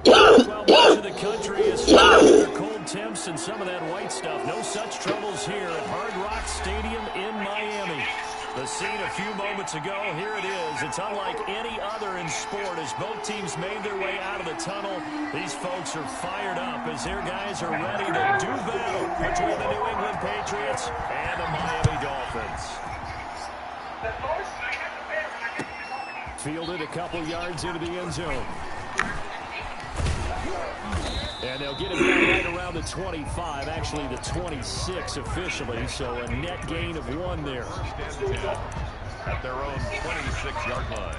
Well, much of the country is still under cold temps and some of that white stuff. No such troubles here at Hard Rock Stadium in Miami. The scene a few moments ago, here it is. It's unlike any other in sport as both teams made their way out of the tunnel. These folks are fired up as their guys are ready to do battle between the New England Patriots and the Miami Dolphins. Fielded a couple yards into the end zone. And they'll get him down right around the 25, actually the 26 officially, so a net gain of 1 there. At their own 26-yard line.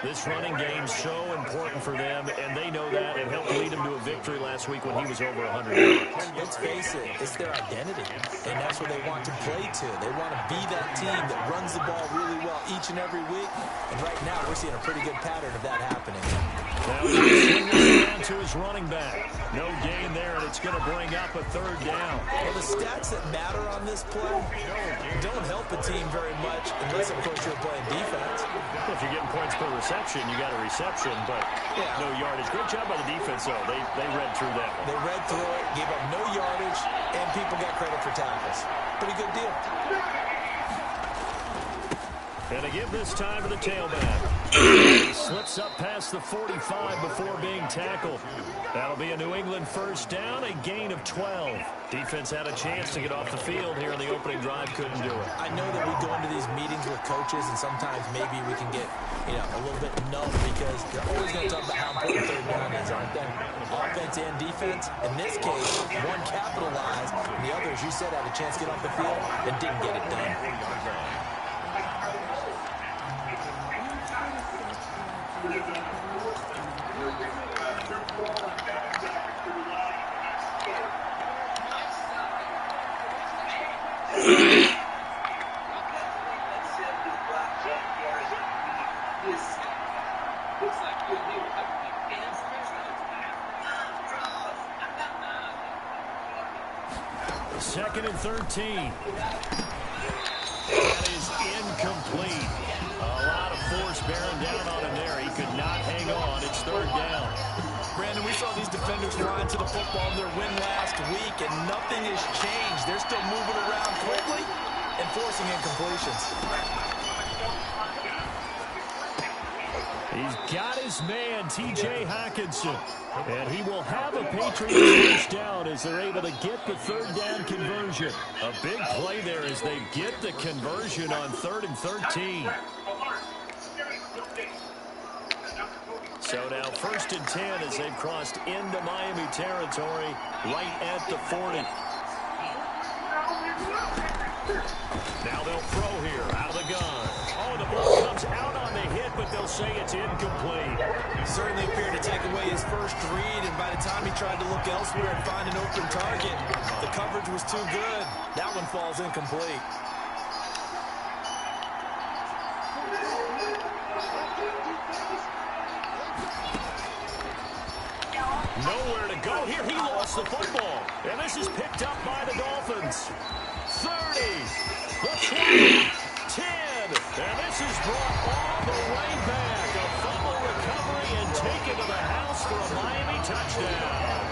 This running game's so important for them, and they know that. It helped lead them to a victory last week when he was over 100 yards. Let's face it, it's their identity, and that's what they want to play to. They want to be that team that runs the ball really well each and every week, and right now we're seeing a pretty good pattern of that happening. Now he's going to swing this around to his running back. No gain there, and it's going to bring up a 3rd down. Well, the stats that matter on this play don't help a team very much unless, of course, you're playing defense. If you're getting points per reception, you got a reception, but no yardage. Great job by the defense, though. They read through that one. They read through it, gave up no yardage, and people got credit for tackles. Pretty good deal. And to give this time to the tailback. He slips up past the 45 before being tackled. That'll be a New England 1st down, a gain of 12. Defense had a chance to get off the field here in the opening drive, couldn't do it. I know that we go into these meetings with coaches, and sometimes maybe we can get, a little bit numb because they're always going to talk about how important 3rd down is, aren't they? Offense and defense. In this case, one capitalized, and the other, as you said, had a chance to get off the field and didn't get it done. Second and 13. That is incomplete. A lot of force bearing down on him there. He could not hang on. It's 3rd down. Brandon, we saw these defenders flying to the football in their win last week, and nothing has changed. They're still moving around quickly and forcing incompletions. He's got his man, T.J. Hockenson. And he will have a Patriots 1st down as they're able to get the 3rd down conversion. A big play there as they get the conversion on 3rd and 13. So now 1st and 10 as they've crossed into Miami territory right at the 40. Now they'll throw here out of the gun. Oh, the ball comes out on the hit, but they'll say it's incomplete. Certainly appeared to take away his first read, and by the time he tried to look elsewhere and find an open target, the coverage was too good. That one falls incomplete. Nowhere to go here. He lost the football. And this is picked up by the Dolphins. 30, the 20, 10. And this is brought all the way back. A fumble recovery and taken to the house for a Miami touchdown.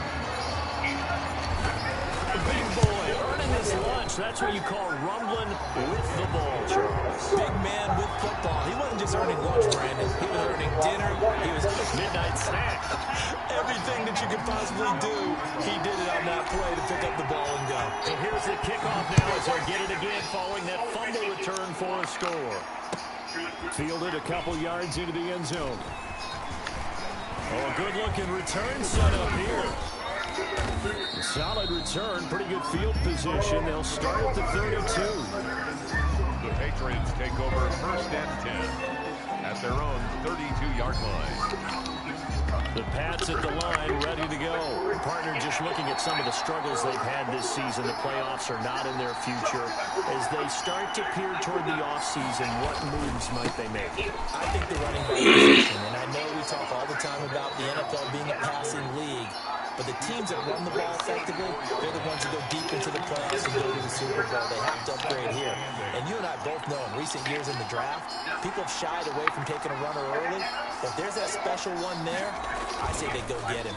The big boy earning his lunch. That's what you call rumbling with the ball, Charles. Big man with football. He wasn't just earning lunch, Brandon. He was earning dinner. He was midnight snack. Everything that you could possibly do, he did it on that play to pick up the ball and go. And here's the kickoff now as they'll get it again following that fumble return for a score. Fielded a couple yards into the end zone. Oh, a good-looking return set up here. A solid return, pretty good field position. They'll start at the 32. The Patriots take over 1st and 10 at their own 32-yard line. The Pats at the line, ready to go. Partner, just looking at some of the struggles they've had this season, the playoffs are not in their future. As they start to peer toward the offseason, what moves might they make? I think the running back position, and I know we talk all the time about the NFL being a passing league, but the teams that run the ball effectively, they're the ones that go deep into the playoffs and go to the Super Bowl. They have to upgrade here. And you and I both know in recent years in the draft, people have shied away from taking a runner early. But if there's that special one there, I say they go get him.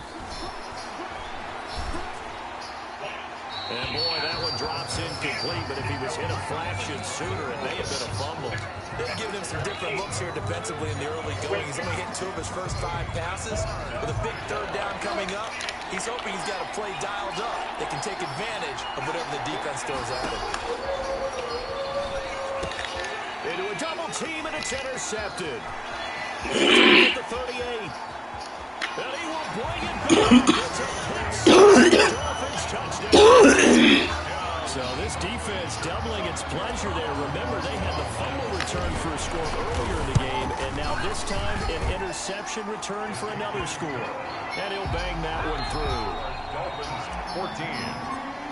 And boy, that one drops incomplete, but if he was hit a fraction sooner, it may have been a fumble. They've given him some different looks here defensively in the early going. He's only hit 2 of his first 5 passes. With a big 3rd down coming up, he's hoping he's got a play dialed up that can take advantage of whatever the defense throws at him. Into a double team, and it's intercepted. At the 38. And he will bring it back. It's a pick six. Dolphins touchdown. So this defense doubling its pleasure there. Remember, they had the fumble return for a score earlier in the game, and now this time an interception return for another score. And he'll bang that one through. Dolphins 14,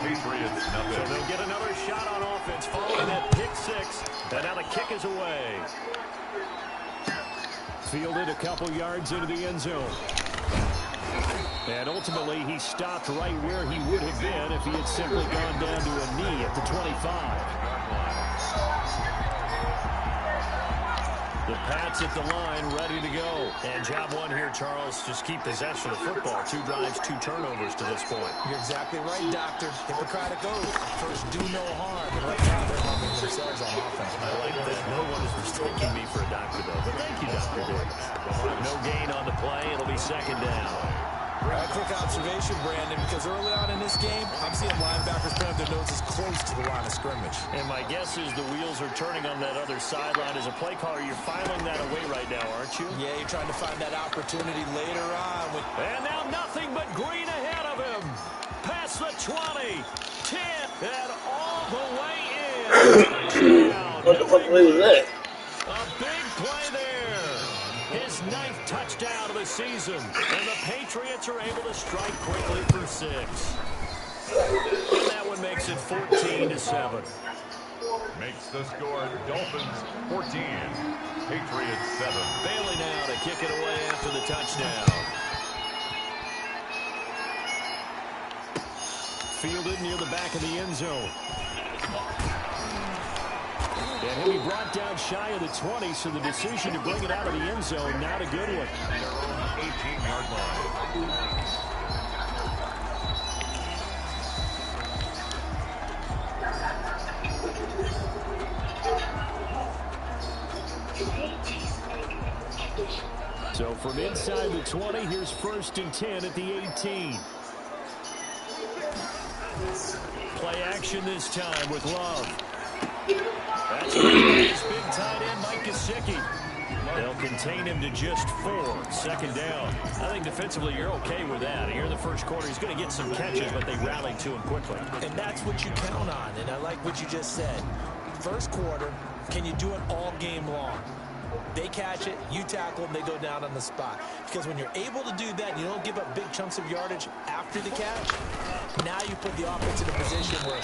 Patriots nothing. So they'll get another shot on offense following that pick 6. And now the kick is away. Fielded a couple yards into the end zone. And ultimately, he stopped right where he would have been if he had simply gone down to a knee at the 25. The Pats at the line, ready to go. And job one here, Charles. Just keep possession of the football. 2 drives, 2 turnovers to this point. You're exactly right, Doctor. Hippocratic oath. First, do no harm. And right now, they're harming themselves on offense. I like that. No one is mistaking me for a doctor, though. But thank you, Dr. Davis. No gain on the play. It'll be 2nd down. Quick observation, Brandon, because early on in this game, I'm seeing linebackers put up their noses close to the line of scrimmage. And my guess is the wheels are turning on that other sideline. As a play caller, you're filing that away right now, aren't you? Yeah, you're trying to find that opportunity later on. And now nothing but green ahead of him. Past the 20, 10, and all the way in. What the fuck play was that? A big play there. His 9th touchdown of the season. And the Patriots are able to strike quickly for 6. And that one makes it 14-7. Makes the score Dolphins 14, Patriots 7. Bailey now to kick it away after the touchdown. Fielded near the back of the end zone. And he'll be brought down shy of the 20, so the decision to bring it out of the end zone, not a good one. Their own 18-yard line. So from inside the 20, here's 1st and 10 at the 18. Play action this time with Love. That's his big tight end, Mike Gesicki. They'll contain him to just 4. 2nd down. I think defensively you're okay with that. Here in the first quarter, he's going to get some catches, but they rallied to him quickly. And that's what you count on, and I like what you just said. First quarter, can you do it all game long? They catch it, you tackle them, they go down on the spot. Because when you're able to do that, you don't give up big chunks of yardage after the catch, now you put the offense in a position where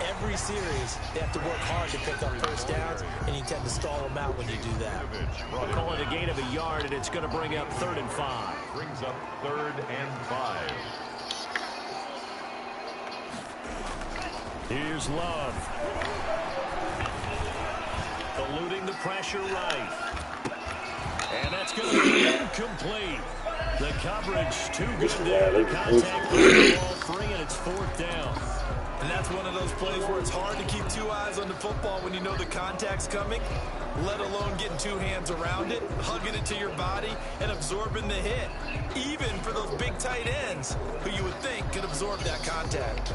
every series they have to work hard to pick up 1st downs, and you tend to stall them out when you do that. We'll call it a gain of a yard, and it's going to bring up 3rd and 5. Brings up 3rd and 5. Here's Love. Eluding the pressure right. And that's going to be incomplete. The coverage too good there. The contact with the ball free, and it's 4th down. And that's one of those plays where it's hard to keep 2 eyes on the football when you know the contact's coming, let alone getting 2 hands around it, hugging it to your body, and absorbing the hit. Even for those big tight ends who you would think could absorb that contact.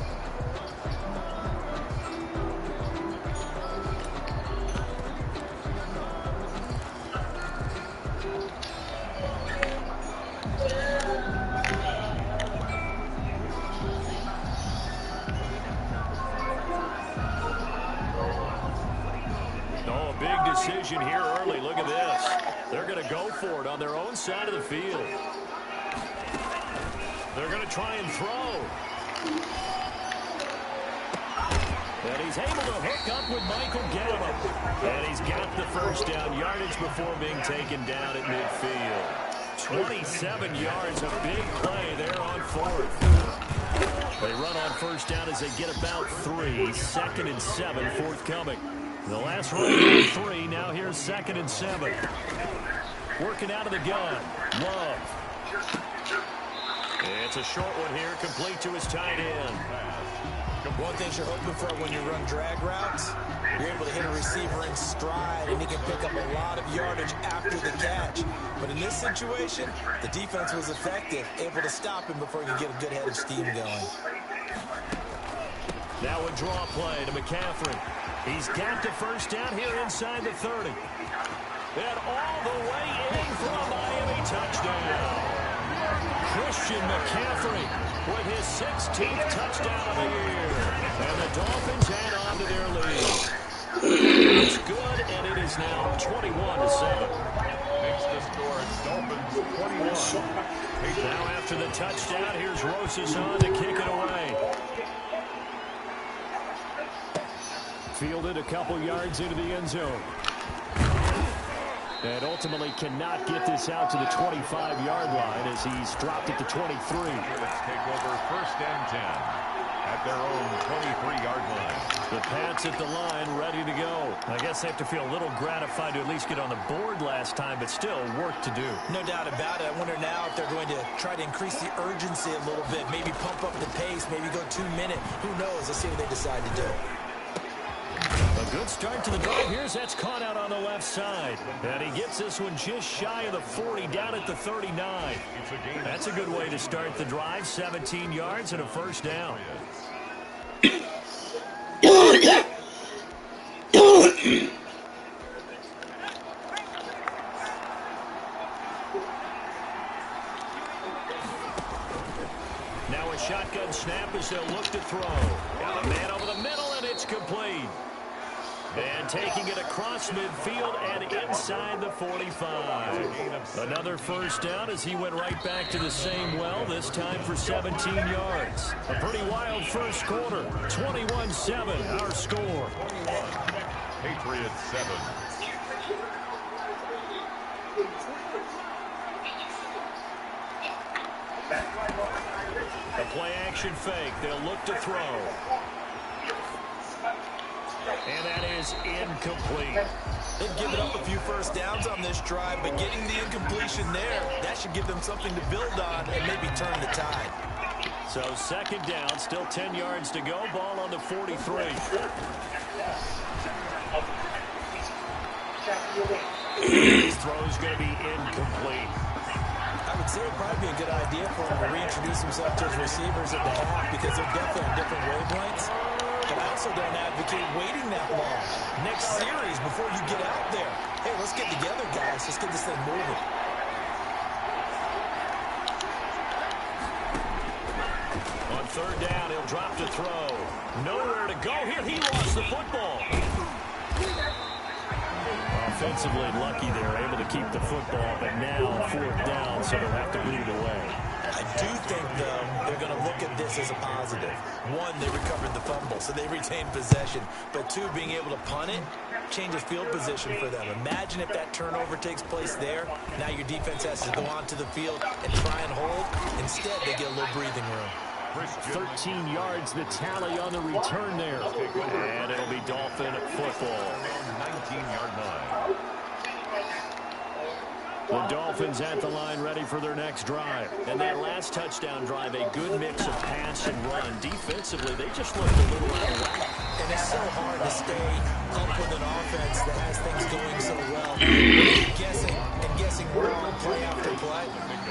They're going to go for it on their own side of the field. They're going to try and throw. And he's able to hook up with Michael Gallup. And he's got the first down yardage before being taken down at midfield. 27 yards, a big play there on fourth. They run on first down as they get about 3. 2nd and 7 forthcoming. The last run on 3. Now here's 2nd and 7. Working out of the gun. Love. It's a short one here, complete to his tight end. One thing you're hoping for when you run drag routes, you're able to hit a receiver in stride, and he can pick up a lot of yardage after the catch. But in this situation, the defense was effective, able to stop him before he could get a good head of steam going. Now a draw play to McCaffrey. He's got the first down here inside the 30. And all the way in for a Miami touchdown. Christian McCaffrey with his 16th touchdown of the year. And the Dolphins add on to their lead. It's good, and it is now 21-7. Makes the score. It's Dolphins 21. Now after the touchdown, here's Rosas on to kick it away. Fielded a couple yards into the end zone. And ultimately cannot get this out to the 25-yard line as he's dropped it to 23. Let's take over 1st and 10 at their own 23-yard line. The Pats at the line, ready to go. I guess they have to feel a little gratified to at least get on the board last time, but still work to do. No doubt about it. I wonder now if they're going to try to increase the urgency a little bit, maybe pump up the pace, maybe go 2-minute. Who knows? Let's see what they decide to do. A good start to the drive. Here's that's caught out on the left side. And he gets this one just shy of the 40, down at the 39. That's a good way to start the drive. 17 yards and a first down. Now a shotgun snap as they'll look to throw. Got a man over the middle, and it's complete. And taking it across midfield and inside the 45. Another first down as he went right back to the same well, this time for 17 yards. A pretty wild first quarter. 21-7, our score. Patriots 7. A play-action fake. They'll look to throw. And that is incomplete. They've given up a few first downs on this drive, but getting the incompletion there, that should give them something to build on and maybe turn the tide. So 2nd down, still 10 yards to go. Ball on the 43. This throw is going to be incomplete. I would say it would probably be a good idea for him to reintroduce himself to his receivers at the half because they're definitely on different wavelengths. But I also don't advocate waiting that long. Next series, before you get out there, hey, let's get together, guys. Let's get this thing moving. On 3rd down, he'll drop to throw. Nowhere to go here. He lost the football. Offensively lucky they're able to keep the football, but now 4th down, so they'll have to boot it away. I do think, though, they're going to look at this as a positive. 1, they recovered the fumble, so they retained possession. But 2, being able to punt it changes field position for them. Imagine if that turnover takes place there. Now your defense has to go onto the field and try and hold. Instead, they get a little breathing room. 13 yards, the tally on the return there. And it'll be Dolphin football. 19-yard line. The Dolphins at the line ready for their next drive. And that last touchdown drive, a good mix of pass and run. Defensively, they just looked a little out of whack. And it's so hard to stay up with an offense that has things going so well. Guessing wrong play after play.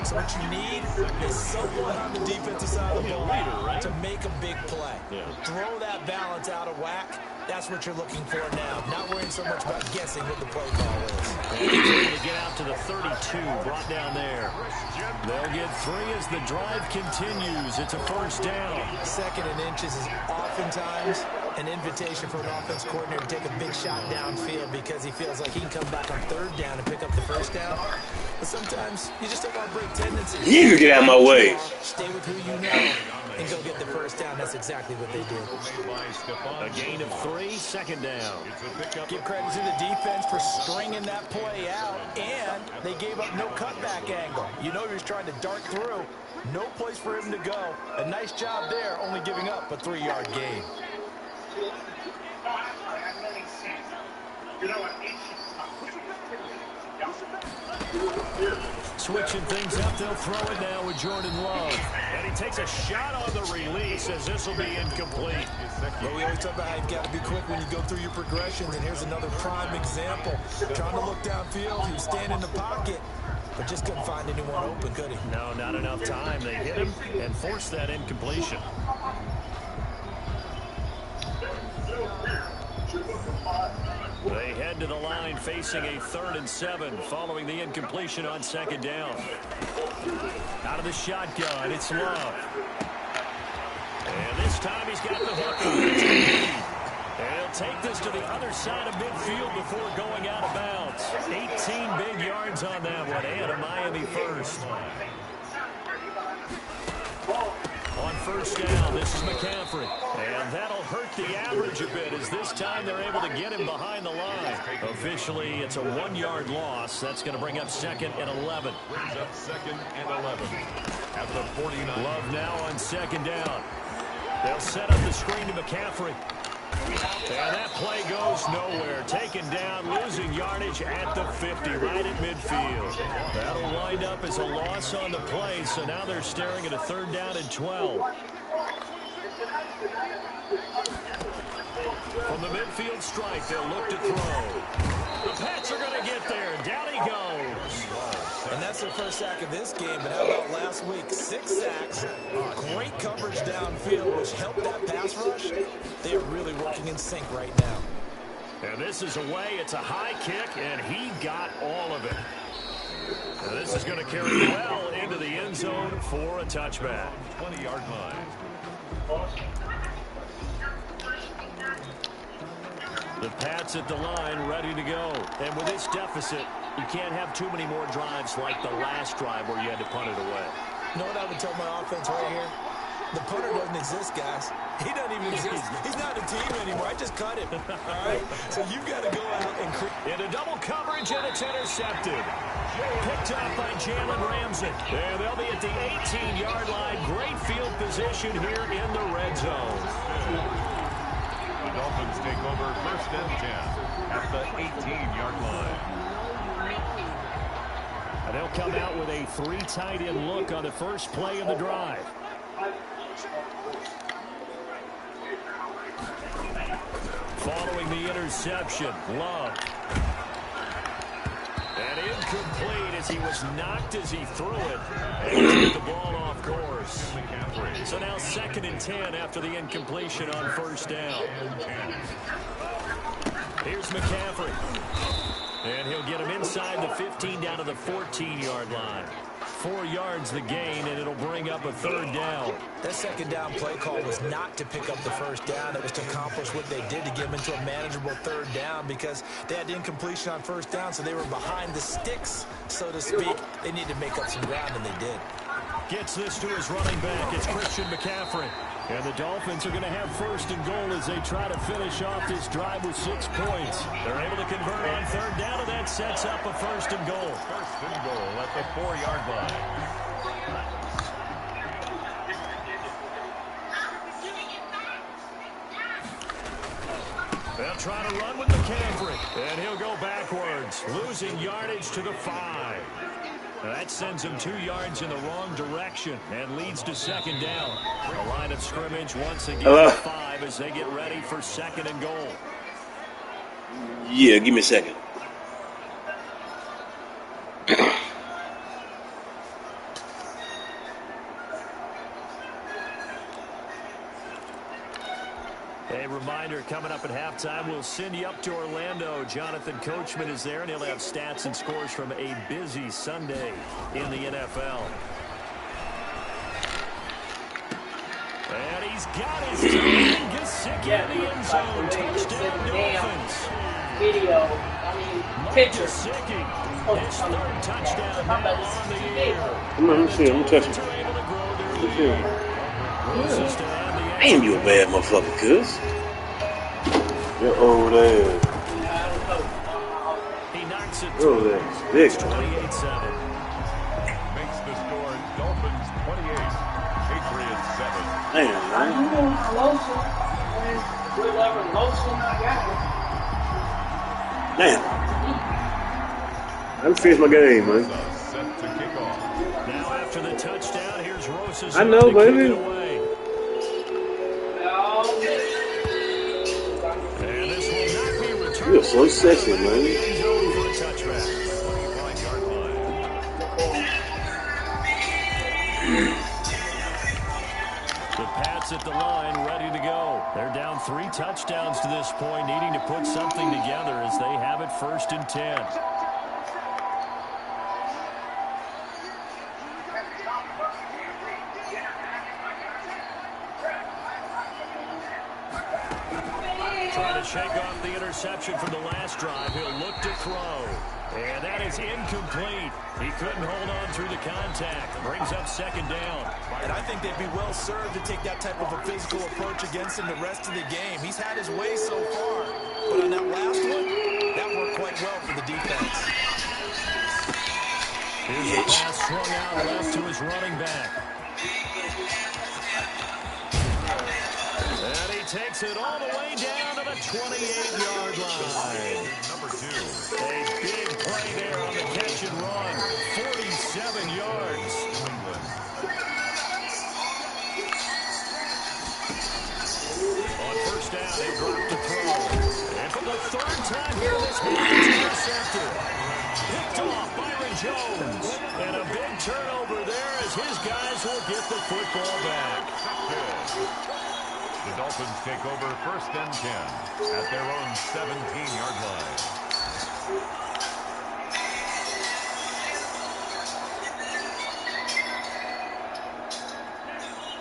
So what you need is someone on the defensive side of the ball to make a big play. Throw that balance out of whack. That's what you're looking for now. Not worrying so much about guessing what the play call is. And he's able to get out to the 32, brought down there. They'll get 3 as the drive continues. It's a first down. 2nd and inches is oftentimes an invitation for an offense coordinator to take a big shot downfield because he feels like he can come back on 3rd down and pick up the first down. But sometimes you just have our break tendencies. You can get out of my way. Stay with who you know and go get the first down. That's exactly what they did. A gain of 3, second down. Give credit to the defense for stringing that play out, and they gave up no cutback angle. You know he was trying to dart through. No place for him to go. A nice job there, only giving up a 3-yard gain. Switching things up, they'll throw it now with Jordan Love. And he takes a shot on the release as this will be incomplete. Well, we always talk about how you've got to be quick when you go through your progressions, and here's another prime example. Trying to look downfield, he was standing in the pocket, but just couldn't find anyone open, could he? No, not enough time. They hit him and forced that incompletion. They head to the line facing a 3rd and 7 following the incompletion on 2nd down. Out of the shotgun, it's Love. And this time he's got the hook on it. And he'll take this to the other side of midfield before going out of bounds. 18 big yards on that one, and a Miami first. On 1st down, this is McCaffrey. And that'll hurt the average a bit as this time they're able to get him behind the line. Officially, it's a 1-yard loss. That's going to bring up 2nd and 11. Brings up 2nd and 11 at the 49. Love now on 2nd down. They'll set up the screen to McCaffrey. And that play goes nowhere. Taken down, losing yardage at the 50, right at midfield. That'll wind up as a loss on the play, so now they're staring at a 3rd down and 12. From the midfield stripe, they'll look to throw. The Pats are going to get there. Down he goes. And that's their first sack of this game, but how about last week? 6 sacks, great coverage downfield, which helped that pass rush. They are really working in sync right now. And this is away. It's a high kick, and he got all of it. And this is going to carry well into the end zone for a touchback. 20-yard line. The Pats at the line, ready to go. And with this deficit, you can't have too many more drives like the last drive where you had to punt it away. You know what I would tell my offense right here? The punter doesn't exist, guys. He doesn't even exist. He's not a team anymore. I just cut him. All right? So you've got to go out and create. Into double coverage, and it's intercepted. Picked up by Jalen Ramsey. And they'll be at the 18-yard line. Great field position here in the red zone. The Dolphins take over 1st and 10 at the 18-yard line. And they'll come out with a 3 tight end look on the first play of the drive. Following the interception, Love. And incomplete as he was knocked as he threw it. And took the ball off course. So now 2nd and 10 after the incompletion on 1st down. Here's McCaffrey. And he'll get him inside the 15 down to the 14-yard line. 4 yards the gain, and it'll bring up a 3rd down. That 2nd down play call was not to pick up the 1st down. It was to accomplish what they did to get him into a manageable 3rd down because they had incompletion on 1st down, so they were behind the sticks, so to speak. They needed to make up some ground, and they did. Gets this to his running back. It's Christian McCaffrey. And the Dolphins are going to have 1st and goal as they try to finish off this drive with 6 points. They're able to convert on 3rd down, and that sets up a 1st and goal. 1st and goal at the 4-yard line. They'll try to run with McCaffrey, and he'll go backwards, losing yardage to the 5. That sends him 2 yards in the wrong direction and leads to 2nd down. The line of scrimmage once again at 5 as they get ready for 2nd and goal. Yeah, give me a second. A reminder, coming up at halftime, we'll send you up to Orlando. Jonathan Coachman is there, and he'll have stats and scores from a busy Sunday in the NFL. And he's got his time. Gesicki in the end zone. Touchdown Dolphins. Video, picture. Gesicki, his third touchdown now on the year. Come on, let me see. I'm touching. Damn, you a bad motherfucker, cuz. Your old ass. He knocks it Your old ass. Big. 28-7. Makes the score Dolphins 28, Patriots 7. Damn, man. Damn. I'm finished my game, man. Set to kick off. Now after the touchdown, here's Rosas. I know, baby. And this will not be returned. You're so sexy, man. For a touchback. 25-yard line. The Pats at the line, ready to go. They're down 3 touchdowns to this point, needing to put something together as they have it 1st and 10. Trying to shake off the interception from the last drive. He'll look to throw. And that is incomplete. He couldn't hold on through the contact. Brings up 2nd down. And I think they'd be well served to take that type of a physical approach against him the rest of the game. He's had his way so far. But on that last one, that worked quite well for the defense. Here's a pass swung out left to his running back. And he takes it all the way down to the 28-yard line. Number 2. A big play there on the catch and run. 47 yards. On 1st down, they drop to throw. And for the 3rd time here this game, it's intercepted. Picked off Byron Jones. And a big turnover there as his guys will get the football back. The Dolphins take over 1st and 10 at their own 17-yard line.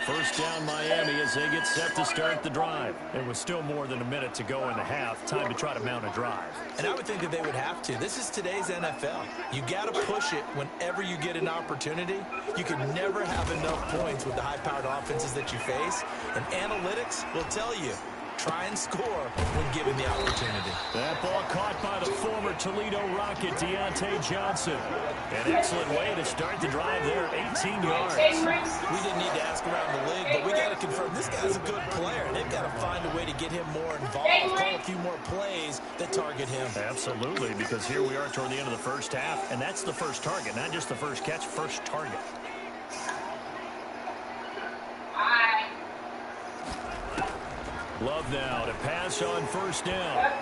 First down Miami as they get set to start the drive. There was still more than a minute to go in the half. Time to try to mount a drive. And I would think that they would have to. This is today's NFL. You got to push it whenever you get an opportunity. You can never have enough points with the high-powered offenses that you face. And analytics will tell you, try and score when given the opportunity. That ball caught by the former Toledo Rocket, Deontay Johnson. An excellent way to start the drive there, 18 yards. We didn't need to ask around the league, but we got to confirm this guy's a good player. They've got to find a way to get him more involved, call a few more plays that target him. Absolutely, because here we are toward the end of the 1st half, and that's the first target, not just the first catch, first target. Love now to pass on 1st down.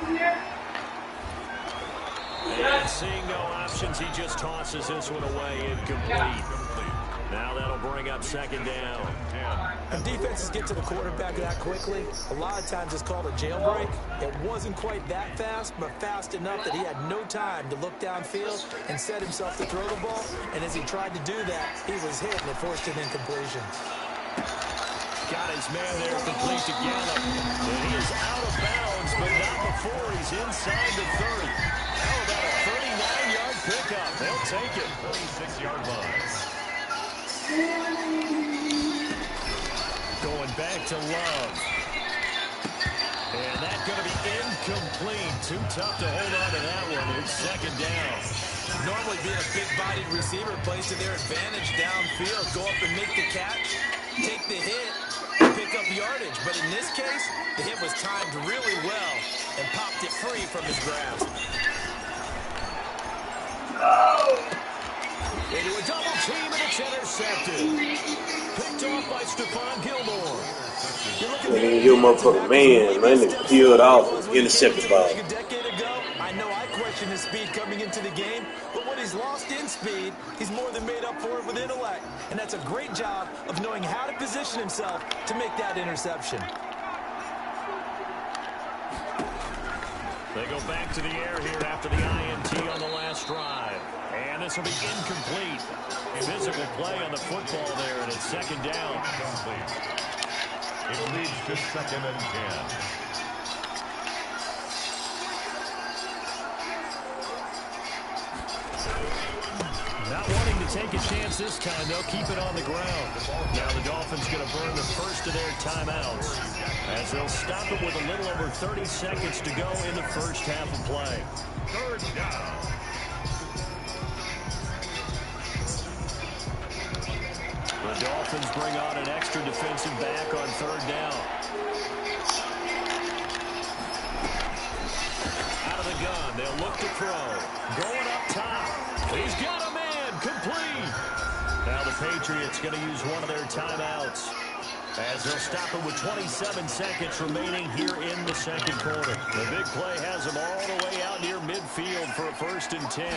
And seeing no options, he just tosses this one away, incomplete. Now that'll bring up 2nd down. When defenses get to the quarterback that quickly, a lot of times it's called a jailbreak. It wasn't quite that fast, but fast enough that he had no time to look downfield and set himself to throw the ball. And as he tried to do that, he was hit and it forced an incompletion. Got his man there complete to Gallup. And he is out of bounds, but not before he's inside the 30. How about a 39-yard pickup? They'll take it. 36-yard line. Going back to Love. And that's going to be incomplete. Too tough to hold on to that one. It's 2nd down. Normally being a big-bodied receiver plays to their advantage downfield. Go up and make the catch, take the hit, and pick up yardage. But in this case, the hit was timed really well and popped it free from his grasp. Into a double team, and it's intercepted. Picked off by Stephon Gilmore. Man, you motherfucker, man, they peeled off, intercepted ball. A decade ago, I know I questioned his speed coming into the game, but what he's lost in speed, he's more than made up for it with intellect. And that's a great job of knowing how to position himself to make that interception. They go back to the air here after the INT on the last drive. And this will be incomplete. Physical play on the football there, and it's 2nd down. It leads to 2nd and 10. Not wanting to take a chance this time, they'll keep it on the ground. Now the Dolphins going to burn the first of their timeouts as they'll stop it with a little over 30 seconds to go in the first half of play. 3rd down. The Dolphins bring on an extra defensive back on 3rd down. Out of the gun, they'll look to throw. Going up top. He's got a man. Complete. Now the Patriots going to use one of their timeouts as they'll stop it with 27 seconds remaining here in the second quarter. The big play has them all the way out near midfield for a 1st and 10.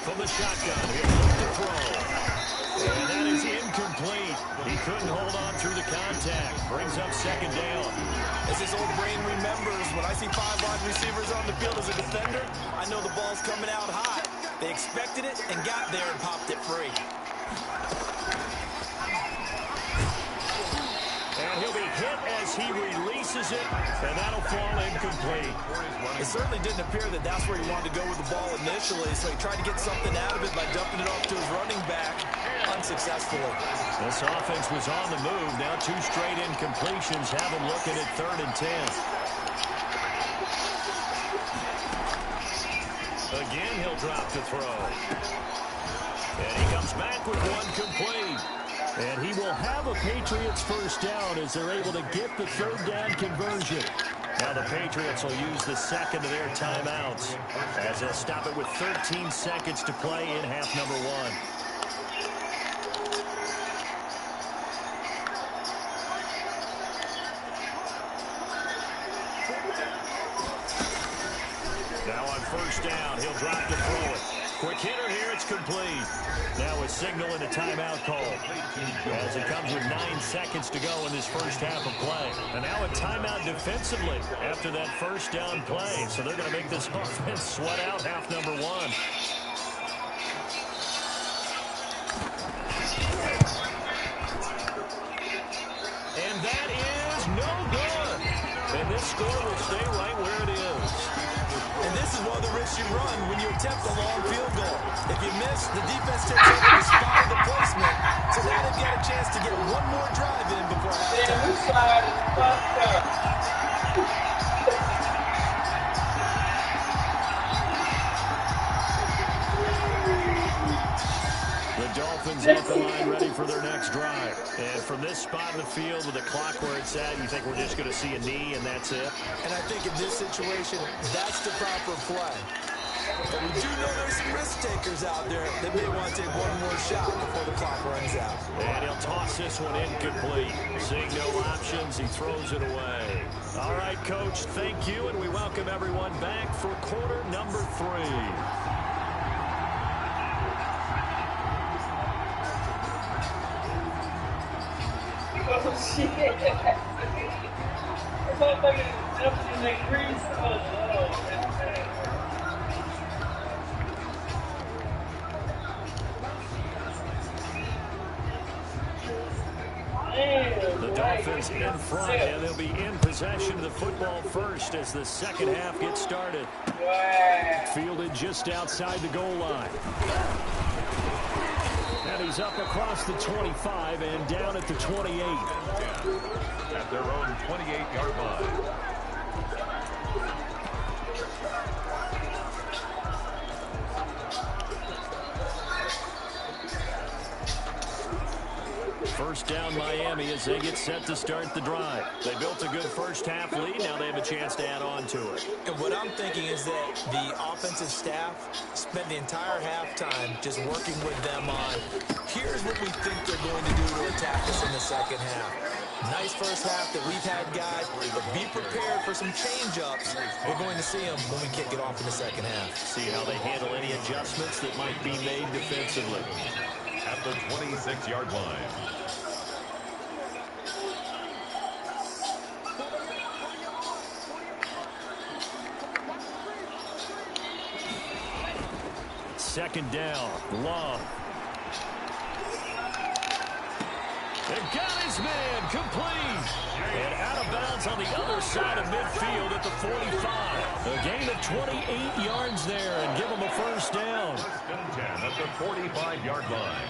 From the shotgun, he'll look to throw. And that is incomplete. He couldn't hold on through the contact. Brings up 2nd down. As his old brain remembers, when I see 5 wide receivers on the field as a defender, I know the ball's coming out hot. They expected it and got there and popped it free. And he'll be hit as he releases it, and that'll fall incomplete. It certainly didn't appear that that's where he wanted to go with the ball initially, so he tried to get something out of it by dumping it off to his running back unsuccessfully. This offense was on the move. Now 2 straight incompletions have him looking at 3rd and 10. Again, he'll drop to throw. And he comes back with one complete. And he will have a Patriots first down as they're able to get the 3rd down conversion. Now the Patriots will use the second of their timeouts as they'll stop it with 13 seconds to play in half number 1. Now on 1st down, he'll drop to throw it. Quick hitter here, it's complete. Now a signal and a timeout call as it comes with 9 seconds to go in this first half of play. And now a timeout defensively after that 1st down play. So they're going to make this offense sweat out half number 1. And that is no good. And this score will stay right where it is. And this is one of the risks you run when you attempt a long field goal. If you miss, the defense takes over the spot of the placement. So now they've got a chance to get one more drive in before halftime. This side is fucked up. The Dolphins at the line ready for their next drive. And from this spot in the field with the clock where it's at, you think we're just going to see a knee and that's it? And I think in this situation, that's the proper play. But we do know there's some risk takers out there that may want to take one more shot before the clock runs out. And he'll toss this one incomplete. Seeing no options, he throws it away. All right, Coach, thank you, and we welcome everyone back for quarter number 3. Oh, shit. This motherfucker is up in the grease. The Dolphins in front, and they'll be in possession of the football first as the second half gets started. Fielded just outside the goal line. And he's up across the 25 and down at the 28. At their own 28-yard line. First down Miami as they get set to start the drive. They built a good first half lead. Now they have a chance to add on to it. And what I'm thinking is that the offensive staff spent the entire halftime just working with them on, here's what we think they're going to do to attack us in the second half. Nice first half that we've had, guys, but be prepared for some change-ups. We're going to see them when we kick it off in the second half. See how they handle any adjustments that might be made defensively. At the 26-yard line. Second down, Love. And got his man complete. And out of bounds on the other side of midfield at the 45. A gain of 28 yards there and give him a first down. First and 10 at the 45-yard line.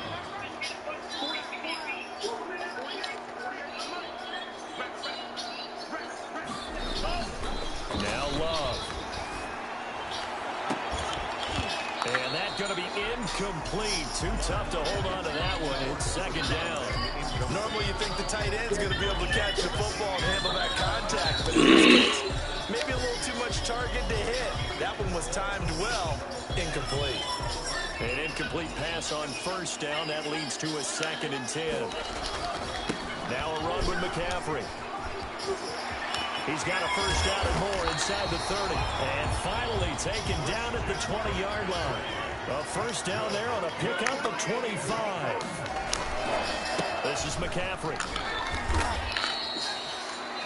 Now Love. And that's going to be incomplete. Too tough to hold on to that one. It's second down. Normally you think the tight end's going to be able to catch the football and handle that contact. But in this case, maybe a little too much target to hit. That one was timed well. Incomplete. An incomplete pass on first down. That leads to a 2nd and 10. Now a run with McCaffrey. He's got a first down and more inside the 30. And finally taken down at the 20-yard line. A first down there on a pickup of 25. This is McCaffrey.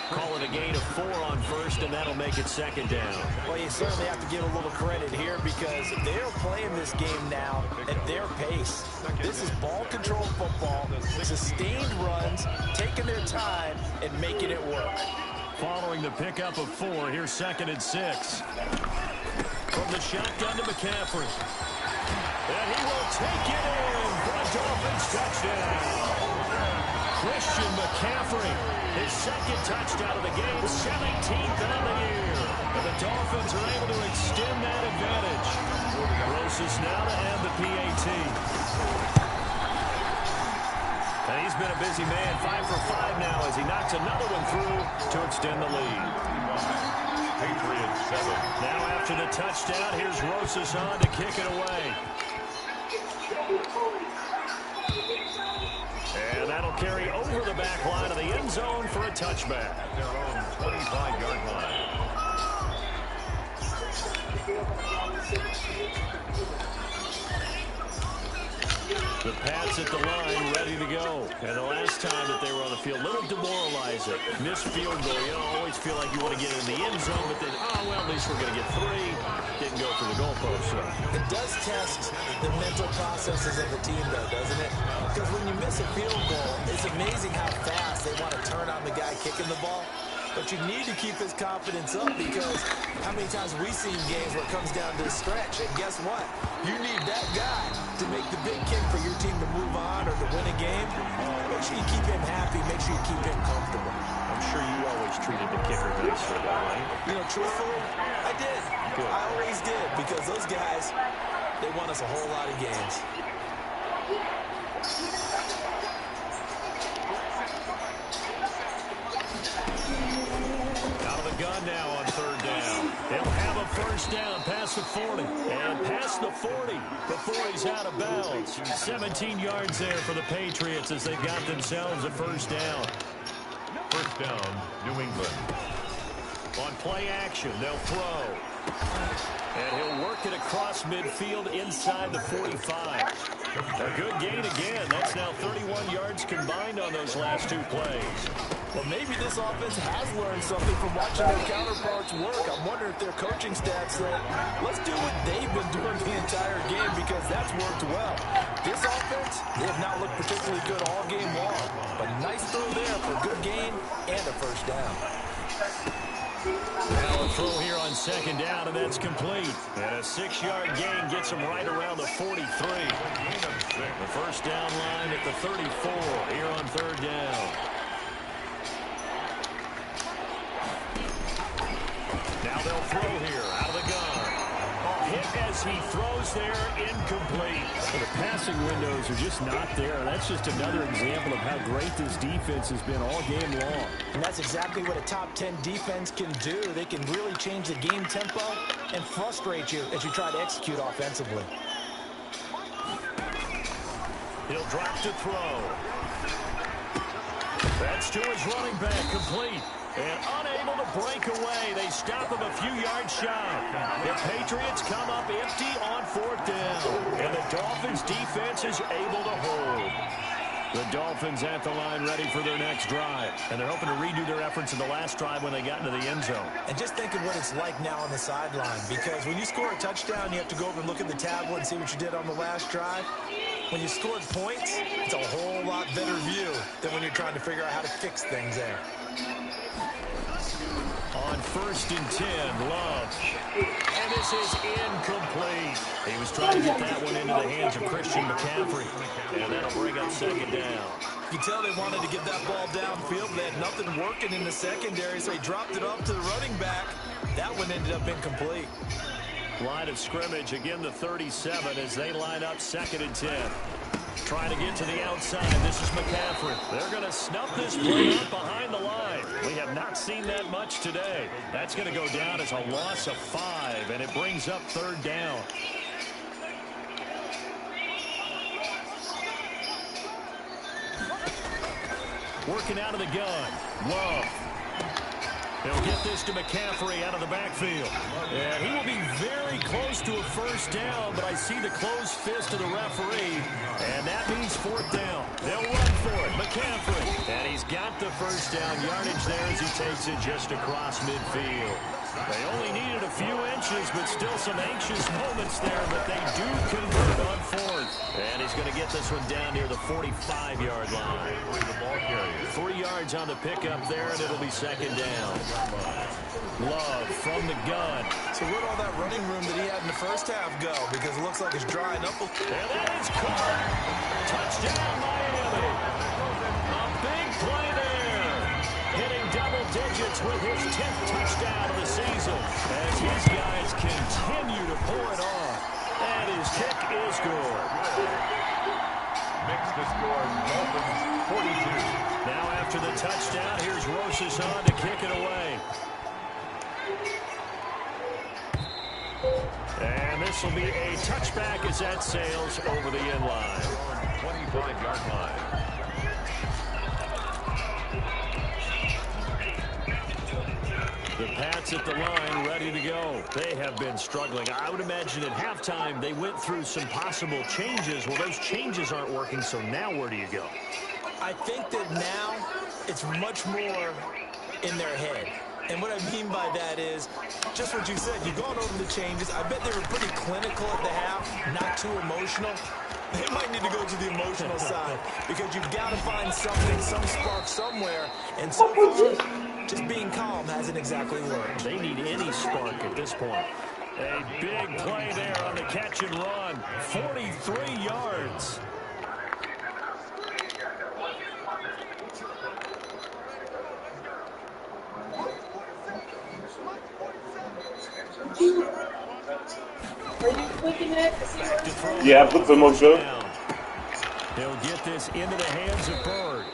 Call it a gain of 4 on first, and that'll make it second down. Well, you certainly have to give a little credit here because they're playing this game now at their pace. This is ball control football, sustained runs, taking their time, and making it work. Following the pickup of 4, here's 2nd and 6. From the shotgun to McCaffrey. And he will take it in for a Dolphins touchdown. Christian McCaffrey, his 2nd touchdown of the game, 17th on the year. And the Dolphins are able to extend that advantage. Rosas now to add the PAT. And he's been a busy man, 5 for 5 now as he knocks another one through to extend the lead. Patriots 7. Now after the touchdown, here's Rosas on to kick it away. And that'll carry over the back line of the end zone for a touchback. Their own 25-yard line. The Pats at the line, ready to go. And the last time that they were on the field, a little demoralizing. Missed field goal. You don't always feel like you want to get in the end zone, but then, oh, well, at least we're going to get 3. Didn't go for the goalpost, so. It does test the mental processes of the team, though, doesn't it? Because when you miss a field goal, it's amazing how fast they want to turn on the guy kicking the ball. But you need to keep his confidence up because how many times have we seen games where it comes down to the stretch? And guess what? You need that guy to make the big kick for your team to move on or to win a game. Make sure you keep him happy. Make sure you keep him comfortable. I'm sure you always treated the kicker nicer, right? You know, truthfully, I did. Good. I always did because those guys, they won us a whole lot of games. Out of the gun now on 3rd down. They'll have a first down past the 40. And past the 40 before he's out of bounds. 17 yards there for the Patriots as they've got themselves a first down. First down, New England. On play action, they'll throw. And he'll work it across midfield inside the 45. A good gain again. That's now 31 yards combined on those last 2 plays. Well, maybe this offense has learned something from watching their counterparts work. I'm wondering if their coaching staff said, let's do what they've been doing the entire game because that's worked well. This offense, they have not looked particularly good all game long. But nice throw there for a good gain and a first down. Now a throw here on 2nd down, and that's complete. And a 6-yard gain gets him right around the 43. The first down line at the 34 here on 3rd down. Now they'll throw here out of the gun. A hit as he throws there, incomplete. Well, the passing windows are just not there. That's just another example of how great this defense has been all game long. And that's exactly what a top 10 defense can do. They can really change the game tempo and frustrate you as you try to execute offensively. He'll drop to throw. That's to his running back, complete. And unable to break away. They stop him a few yards shy. The Patriots come up empty on 4th down. And the Dolphins defense is able to hold. The Dolphins at the line ready for their next drive. And they're hoping to redo their efforts in the last drive when they got into the end zone. And just think of what it's like now on the sideline. Because when you score a touchdown, you have to go over and look at the tablet and see what you did on the last drive. When you scored points, it's a whole lot better view than when you're trying to figure out how to fix things there. On 1st and 10, Love. And this is incomplete. He was trying to get that one into the hands of Christian McCaffrey. And that'll bring up 2nd down. You can tell they wanted to get that ball downfield. They had nothing working in the secondary, so he dropped it off to the running back. That one ended up incomplete. Line of scrimmage, again the 37 as they line up 2nd and 10. Trying to get to the outside. This is McCaffrey. They're going to snuff this play up behind the line. We have not seen that much today. That's going to go down as a loss of 5, and it brings up 3rd down. Working out of the gun. Love. He'll get this to McCaffrey out of the backfield. And he will be very close to a 1st down, but I see the closed fist of the referee, and that means 4th down. They'll run for it. McCaffrey. And he's got the 1st down yardage there as he takes it just across midfield. They only needed a few inches, but still some anxious moments there, but they do convert on 4th. And he's going to get this one down near the 45-yard line. 3 yards on the pickup there, and it'll be 2nd down. Love from the gun. So where'd all that running room that he had in the first half go? Because it looks like it's drying up. And that is caught. Touchdown, Miami. A big play there. Hitting double digits with his 10th touchdown of the season as his guys continue to pour it on. And his kick is good. Makes the score Dolphins 42. Now after the touchdown, here's Rosas on to kick it away. And this will be a touchback as that sails over the end line. 25-yard line. The Pats at the line, ready to go. They have been struggling. I would imagine at halftime they went through some possible changes. Well, those changes aren't working, so now where do you go? I think that now it's much more in their head. And what I mean by that is just what you said. You've gone over the changes. I bet they were pretty clinical at the half, not too emotional. They might need to go to the emotional side because you've got to find something, some spark somewhere. And so far, just being calm hasn't exactly worked. They need any spark at this point. A big play there on the catch and run. 43 yards. Yeah, I put them on show. They'll get this into the hands of Bird.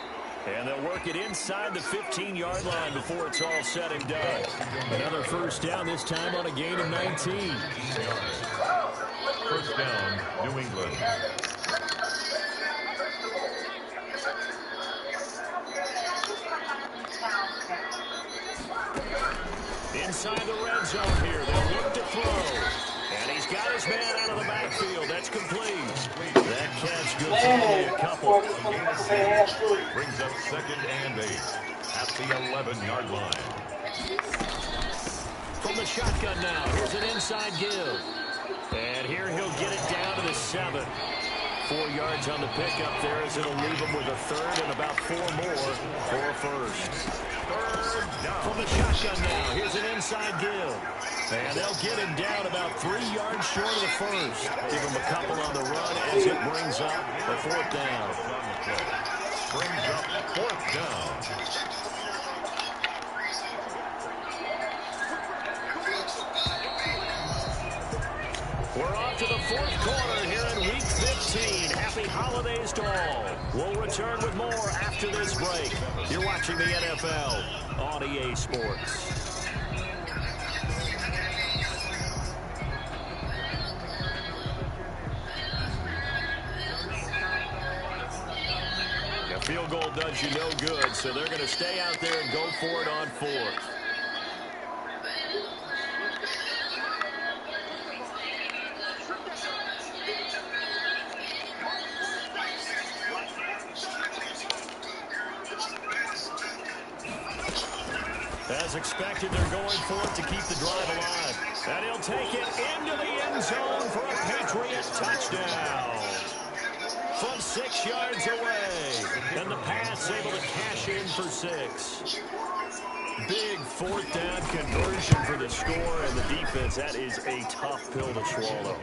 And they'll work it inside the 15-yard line before it's all said and done. Another 1st down, this time on a gain of 19. 1st down, New England. Inside the red zone here, they'll look to throw. And he's got his man out of the backfield. That's complete. That catch goes only a couple. Brings up 2nd and 8 at the 11-yard line. From the shotgun now, here's an inside give. And here he'll get it down to the 7. 4 yards on the pickup there as it'll leave him with a 3rd and about 4 more for a 1st. From the shotgun now, here's an inside give. And they'll get him down about 3 yards short of the 1st. Give him a couple on the run as it brings up a 4th down. Brings up 4th down. We're off to the 4th quarter here in Week 15. Happy holidays to all. We'll return with more after this break. You're watching the NFL on EA Sports. A field goal does you no good, so they're going to stay out there and go for it on 4th. As expected, they're going for it to keep the drive alive. And he'll take it into the end zone for a Patriot touchdown. from 6 yards away. And the pass able to cash in for 6. Big fourth down conversion for the score, and the defense, that is a tough pill to swallow.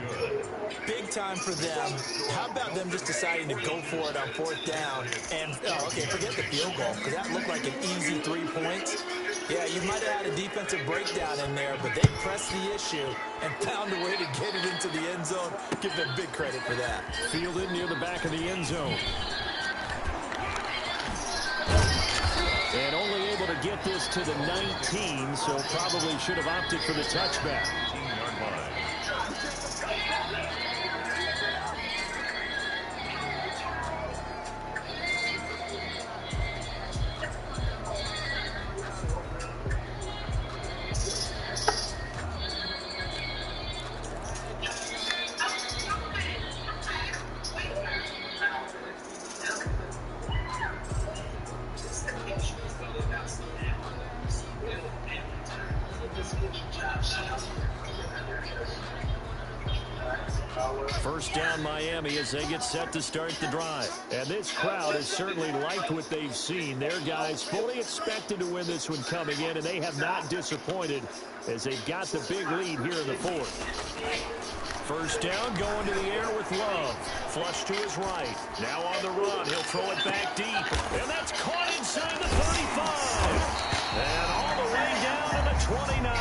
Big time for them. How about them just deciding to go for it on fourth down? And, okay, forget the field goal, because that looked like an easy 3 points. Yeah, you might have had a defensive breakdown in there, but they pressed the issue and found a way to get it into the end zone. Give them big credit for that. Fielded near the back of the end zone. And only able to get this to the 19, so probably should have opted for the touchback. 18-yard line. First down Miami as they get set to start the drive. And this crowd has certainly liked what they've seen. Their guys fully expected to win this one coming in, and they have not disappointed as they've got the big lead here in the fourth. First down, going to the air with Love. Flush to his right. Now on the run, he'll throw it back deep. And that's caught inside the 35. And all the way down to the 29.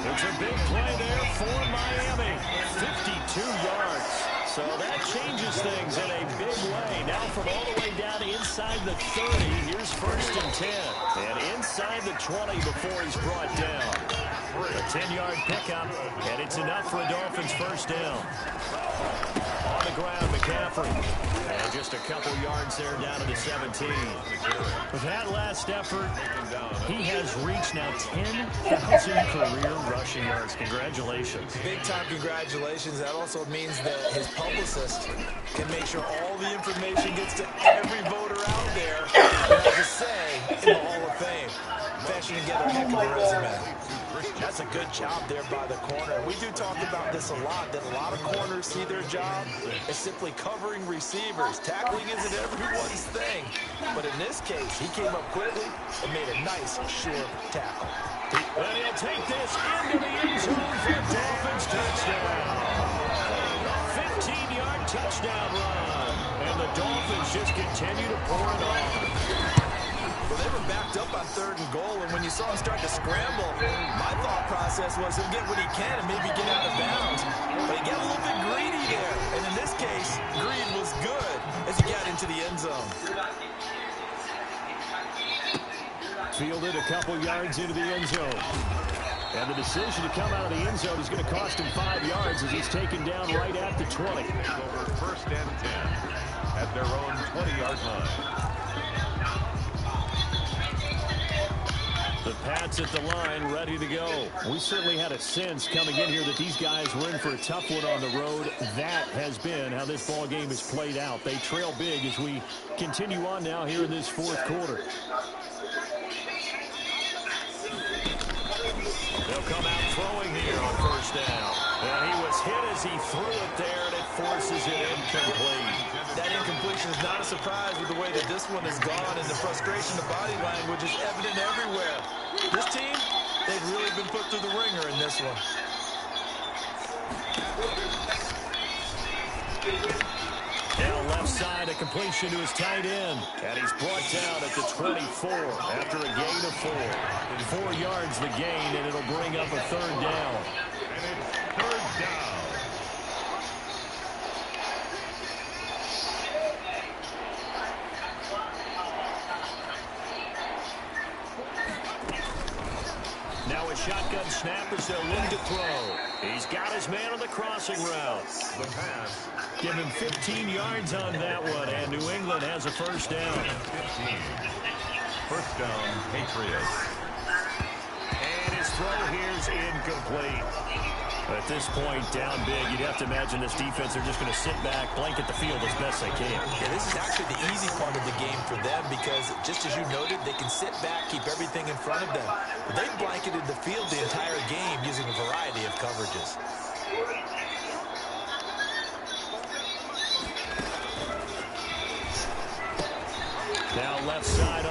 It's a big play there for Miami. 52 yards. So that changes things in a big way. Now from all the way down inside the 30, here's first and 10. And inside the 20 before he's brought down. A 10-yard pickup, and it's enough for a Dolphins first down. On the ground, McCaffrey. And just a couple yards there down to the 17. With that last effort, he has reached now 10,000 career rushing yards. Congratulations. Big-time congratulations. That also means that his publicist can make sure all the information gets to every voter out there that has a say in the Hall of Fame. Fashioning together a heck of a resume. That's a good job there by the corner. We do talk about this a lot, that a lot of corners see their job as simply covering receivers. Tackling isn't everyone's thing. But in this case, he came up quickly and made a nice, sure tackle. And he'll take this into the end zone for a Dolphins touchdown. 15-yard touchdown run. And the Dolphins just continue to pour it on. Well, they were backed up on 3rd and goal, and when you saw him start to scramble, my thought process was he'll get what he can and maybe get out of bounds. But he got a little bit greedy there, and in this case, greed was good as he got into the end zone. Fielded a couple yards into the end zone. And the decision to come out of the end zone is going to cost him 5 yards as he's taken down right at the 20. Over first and 10 at their own 20-yard line. The Pats at the line, ready to go. We certainly had a sense coming in here that these guys were in for a tough one on the road. That has been how this ball game has played out. They trail big as we continue on now here in this fourth quarter. They'll come out throwing here on first down. And he was hit as he threw it there, and it forces it incomplete. That incompletion is not a surprise with the way that this one has gone, and the frustration of body language is evident everywhere. This team, they've really been put through the ringer in this one. Now left side, a completion to his tight end. And he's brought down at the 24 after a gain of 4. 4 yards the gain, and it'll bring up a 3rd down. And it's 3rd down. Now a shotgun snap as they'll look to throw. He's got his man on the crossing route. The pass. Give him 15 yards on that one, and New England has a first down. 15. First down, Patriots. And his throw here's incomplete. At this point, down big, you'd have to imagine this defense are just going to sit back, blanket the field as best they can. Yeah, this is actually the easy part of the game for them because, just as you noted, they can sit back, keep everything in front of them. But they've blanketed the field the entire game using a variety of coverages.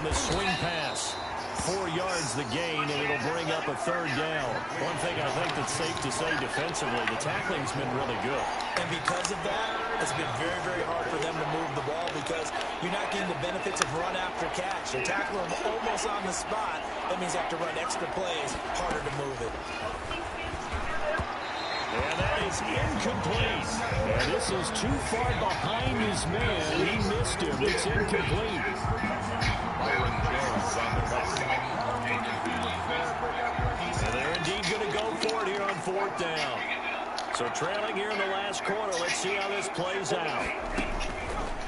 the swing pass. 4 yards the gain, and it'll bring up a 3rd down. One thing I think that's safe to say defensively, the tackling's been really good. And because of that, it's been very, very hard for them to move the ball because you're not getting the benefits of run after catch. They tackle them almost on the spot. That means they have to run extra plays, harder to move it. And that is incomplete. And this is too far behind his man. He missed him. It's incomplete. And they're indeed going to go for it here on 4th down. So trailing here in the last quarter. Let's see how this plays out.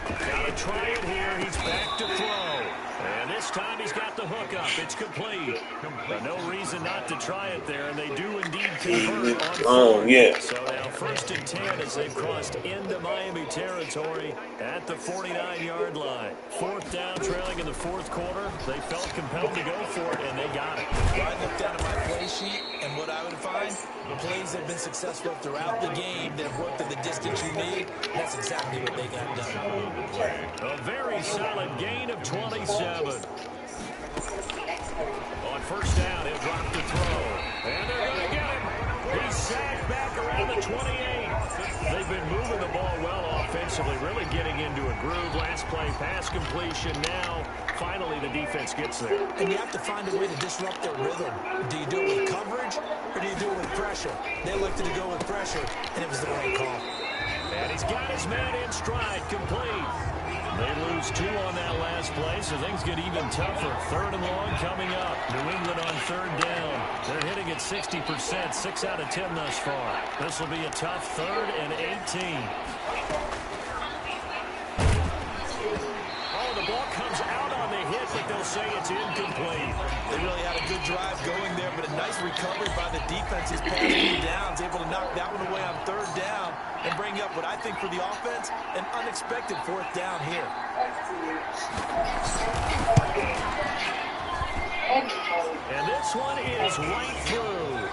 Got to try it here. He's back to throw. And this time he's got the hook up. It's complete. But no reason not to try it there. And they do indeed convert on 4th. Yeah. So now 1st and 10 as they've crossed into Miami territory at the 49-yard line. 4th down, trailing in the 4th quarter. They felt compelled to go for it, and they got it. I looked down at my play sheet, and what I would find, plays that have been successful throughout the game that have worked at the distance you need. That's exactly what they got done. A very solid gain of 27. On 1st down, he'll drop the throw. And they're going to get him. He's sacked back around the 28. They've been moving the ball well offensively, really getting into a groove. Last play, pass completion. Now, finally, the defense gets there. And you have to find a way to disrupt their rhythm. Do you do it with coverage, or do you do it with pressure? They elected to go with pressure, and it was the right call. And he's got his man in stride, complete. They lose 2 on that last play, so things get even tougher. 3rd and long coming up. New England on 3rd down. They're hitting at 60%, 6 out of 10 thus far. This will be a tough 3rd and 18. Oh, the ball comes out on the hit, but they'll say it's incomplete. They really had a good drive going there, but a nice recovery by the defense's passing downs, able to knock that one away on 3rd down and bring up what I think for the offense, an unexpected 4th down here. And this one is right through.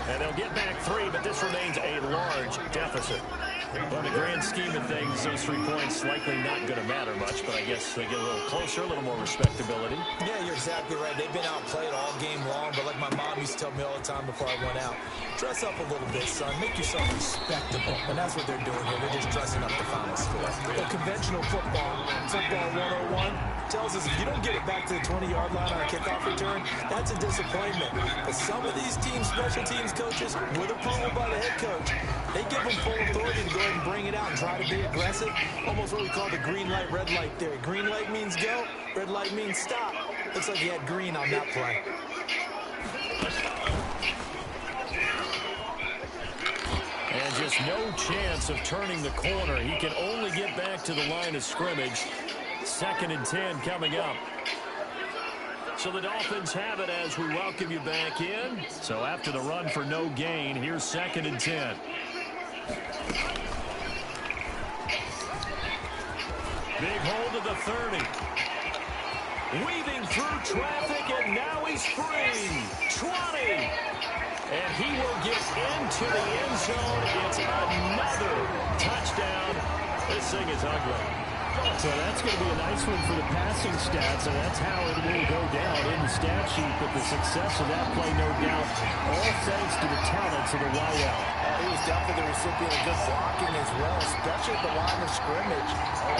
And they'll get back 3, but this remains a large deficit. Well, in the grand scheme of things, those 3 points likely not going to matter much, but I guess they get a little closer, a little more respectability. Yeah, you're exactly right. They've been outplayed all game long, but like my mom used to tell me all the time before I went out, dress up a little bit, son. Make yourself respectable. And that's what they're doing here. They're just dressing up the final score. The conventional football 101, tells us if you don't get it back to the 20-yard line on a kickoff return, that's a disappointment. But some of these teams, special teams coaches, with approval by the head coach, they give them full authority to go ahead and bring it out and try to be aggressive. Almost what we call the green light, red light theory. Green light means go, red light means stop. Looks like he had green on that play. And just no chance of turning the corner. He can only get back to the line of scrimmage. 2nd and 10 coming up. So the Dolphins have it as we welcome you back in. So after the run for no gain, here's 2nd and 10. Big hold of the 30. Weaving through traffic, and now he's free. 20. And he will get into the end zone. It's another touchdown. This thing is ugly. So that's going to be a nice one for the passing stats, and that's how it will go down in the stat sheet. But the success of that play, no doubt, all thanks to the talents of the wideout. He was definitely the recipient of good blocking as well, especially at the line of scrimmage.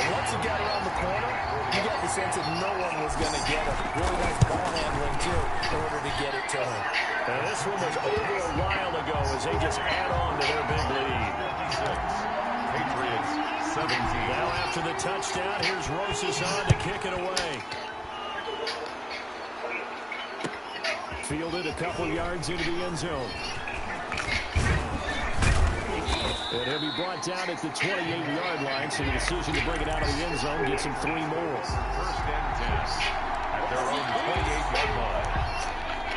And once he got around the corner, you got the sense that no one was going to get him. Really nice ball handling, too, in order to get it to him. And this one was over a while ago as they just add on to their big lead. Patriots 17. Now after the touchdown, here's Rosas on to kick it away. Fielded a couple yards into the end zone. And he'll be brought down at the 28-yard line, so the decision to bring it out of the end zone gets him 3 more. 1st and 10 at their own 28-yard line.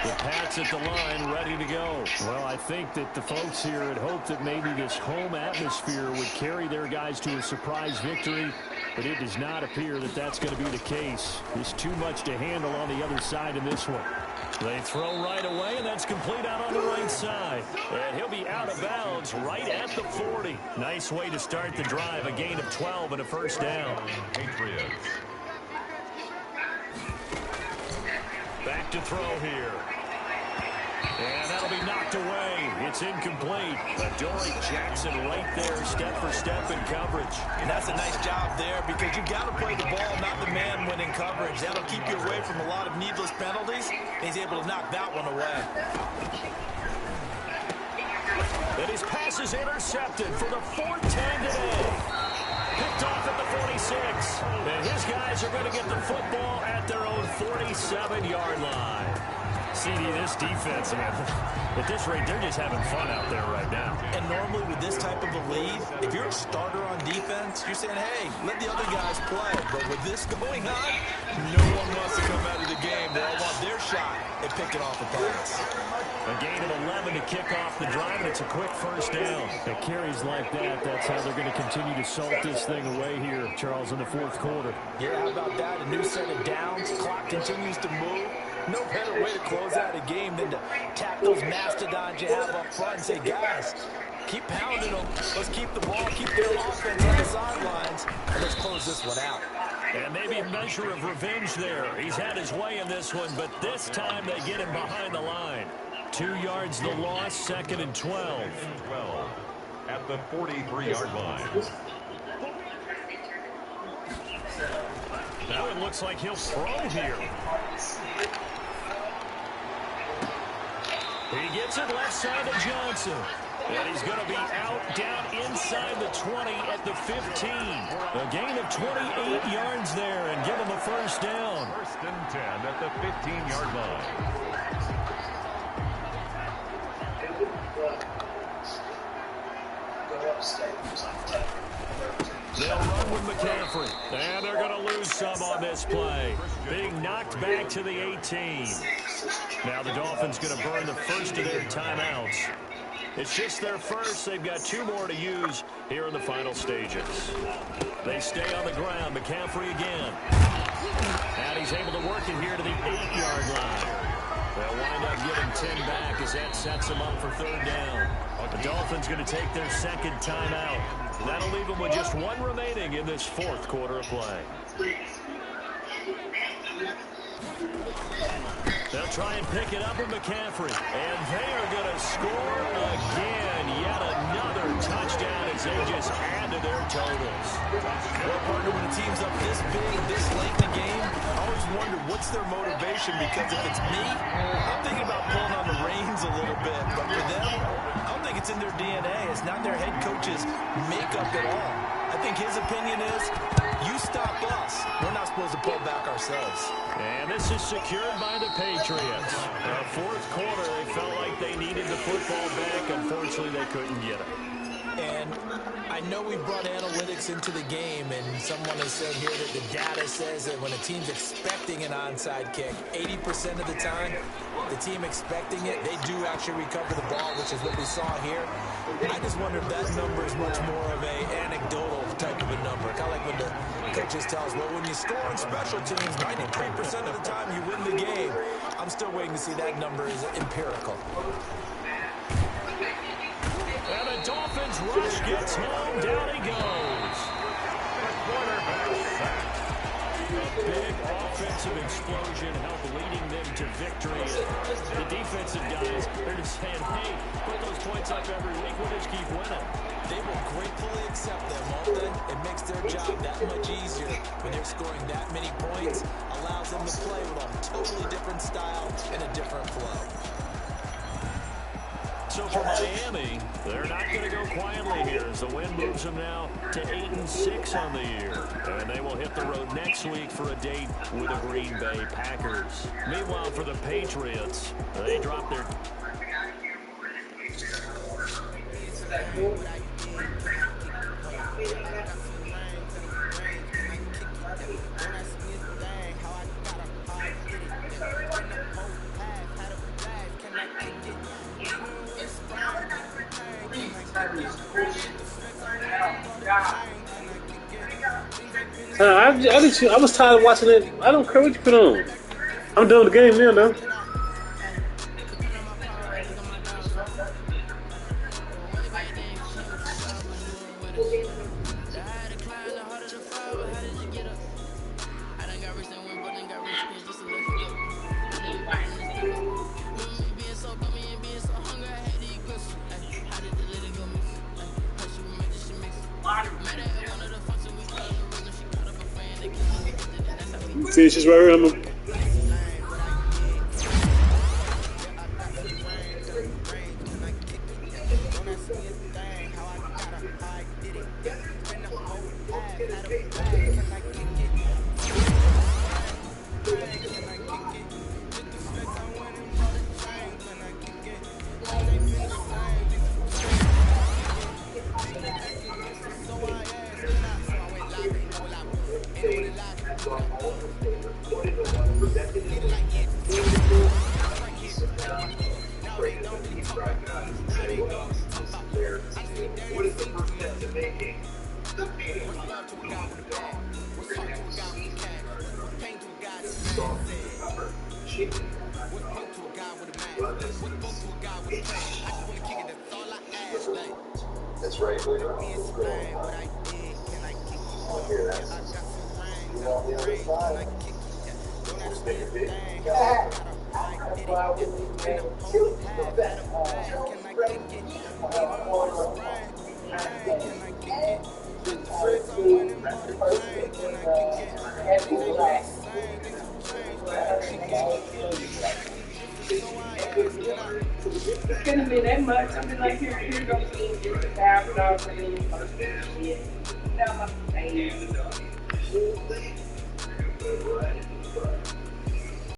The Pats at the line, ready to go. Well, I think that the folks here had hoped that maybe this home atmosphere would carry their guys to a surprise victory, but it does not appear that that's going to be the case. There's too much to handle on the other side in this one. They throw right away, and that's complete out on the right side. And he'll be out of bounds right at the 40. Nice way to start the drive, a gain of 12 and a 1st down. Patriots. back to throw here. And that'll be knocked away. It's incomplete. Adoree Jackson right there, step for step in coverage. And that's a nice job there because you got to play the ball, not the man when in coverage. That'll keep you away from a lot of needless penalties. And he's able to knock that one away. And his pass is intercepted for the fourth time today. Picked off at the 46. And his guys are going to get the football at their own 47-yard line. CD, this defense, man, at this rate, they're just having fun out there right now. And normally with this type of a lead, if you're a starter on defense, you're saying, hey, let the other guys play. But with this going on, no one wants to come out of the game. They all want their shot at picking off a pass. A gain of 11 to kick off the drive, and it's a quick first down. And carries like that, that's how they're going to continue to salt this thing away here, Charles, in the fourth quarter. Yeah, how about that? A new set of downs. Clock continues to move. No better way to close out a game than to tap those mastodons you have up front and say, guys, keep pounding them. Let's keep the ball, keep their offense on the sidelines, and let's close this one out. And maybe a measure of revenge there. He's had his way in this one, but this time they get him behind the line. 2 yards the loss, 2nd and 12. 12 at the 43-yard line. Now it looks like he'll throw here. He gets it left side to Johnson. And he's going to be out down inside the 20 at the 15. A gain of 28 yards there and give him a first down. 1st and 10 at the 15-yard line. They'll run with McCaffrey. And they're going to lose some on this play. Being knocked back to the 18. Now the Dolphins going to burn the first of their timeouts. It's just their first. They've got 2 more to use here in the final stages. They stay on the ground. McCaffrey again. And he's able to work it here to the 8-yard line. They'll wind up giving 10 back as that sets them up for 3rd down. The Dolphins going to take their 2nd timeout. That'll leave them with just 1 remaining in this 4th quarter of play. They'll try and pick it up with McCaffrey. And they are going to score again. Yet another touchdown as they just add to their totals. Well, partner, when a team's up this big, this late in the game, I always wonder what's their motivation, because if it's me, I'm thinking about pulling on the reins a little bit. But for them, I don't think it's in their DNA. It's not their head coach's makeup at all. I think his opinion is, you stop us, we're not supposed to pull back ourselves. And this is secured by the Patriots. 4th quarter, they felt like they needed the football back. Unfortunately, they couldn't get it. And I know we brought analytics into the game, and someone has said here that the data says that when a team's expecting an onside kick, 80% of the time, the team expecting it, they do actually recover the ball, which is what we saw here. I just wonder if that number is much more of a anecdotal type of a number. Kind of like when the coaches tell us, well, when you score on special teams, 93% of the time you win the game. I'm still waiting to see that number is empirical. And the Dolphins rush gets home. Down he goes. A big offensive explosion helped leading them to victory. The defensive guys, they're just saying, hey, put those points up every week. We'll just keep winning. They will gratefully accept them, won't they? It makes their job that much easier when they're scoring that many points. Allows them to play with a totally different style and a different flow. So for Miami, they're not going to go quietly here as the win moves them now to 8-6 on the year. And they will hit the road next week for a date with the Green Bay Packers. Meanwhile, for the Patriots, they drop their... I was tired of watching it. I don't care what you put on. I'm done with the game now, though. finish this right here. I'm gonna... That's right. It's gonna be that much. I've been like, here goes $1,000 for me. Now I'm like,